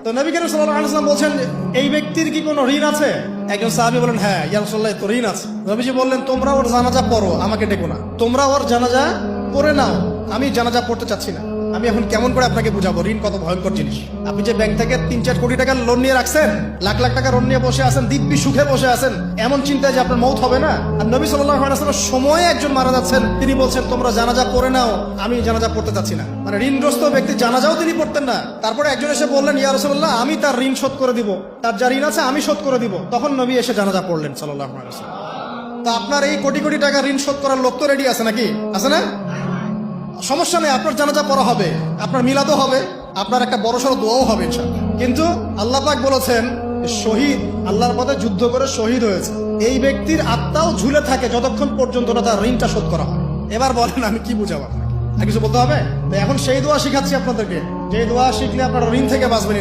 তো নবী করিম সাল্লাল্লাহু আলাইহি ওয়াসাল্লাম বলছেন, এই ব্যক্তির কি কোনো ঋণ আছে? একজন সাহাবী বলেন, হ্যাঁ ইয়া রাসূলুল্লাহ, তো ঋণ আছে। নবীজি বললেন, তোমরা ওর জানাজা পড়ো, আমাকে ডেকো না। তোমরা ওর জানাজা পড়ে নাও, আমি জানাজা পড়তে চাচ্ছি না। আমি এখন কেমন করে আপনাকে বুঝাবো ঋণ কত ভয়ঙ্কর জিনিস। আপনি যে ব্যাংক থেকে 3-4 কোটি টাকার লোন নিয়ে রাখছেন, লাখ লাখ টাকা লোন নিয়ে বসে আছেন, দিব্যি সুখে বসে আছেন, এমন চিন্তায় যে আপনার মৌত হবে না। আর নবী সাল্লাল্লাহু আলাইহি ওয়াসাল্লাম সময়ে একজন মারা যাচ্ছেন, তিনি বলছেন তোমরা জানাজা পড়ে নাও, আমি জানাজা পড়তে চাচ্ছি না। মানে ঋণগ্রস্ত ব্যক্তি জানাজাও তিনি পড়তেন না। তারপরে একজন এসে বললেন, ইয়া রাসূলুল্লাহ, আমি তার ঋণ শোধ করে দিব, তার যা ঋণ আছে আমি শোধ করে দিব। তখন নবী এসে জানাজা পড়লেন সাল্লাল্লাহু আলাইহি ওয়াসাল্লাম। তা আপনার এই কোটি কোটি টাকা ঋণ শোধ করার লোক তো রেডি আছে নাকি? আছে না? সমস্যা নেই, আপনার জানাজা পড়া হবে, আপনার মিলাদও হবে, আপনার একটা বড়সড় দোয়াও হবে ইনশাআল্লাহ। কিন্তু আল্লাহ পাক বলেছেন, শহীদ আল্লাহর পথে যুদ্ধ করে শহীদ হয়েছে, এই ব্যক্তির আত্মাও ঝুলে থাকে যতক্ষণ পর্যন্ত না তার ঋণটা শোধ করা হয়। এবার বলেন আমি কি বুঝাবো আপনাকে? আর কিছু বলতে হবে? তো এখন সেই দোয়া শিখাচ্ছি আপনাদেরকে, যে দোয়া শিখলে আপনারা ঋণ থেকে বাঁচবেন।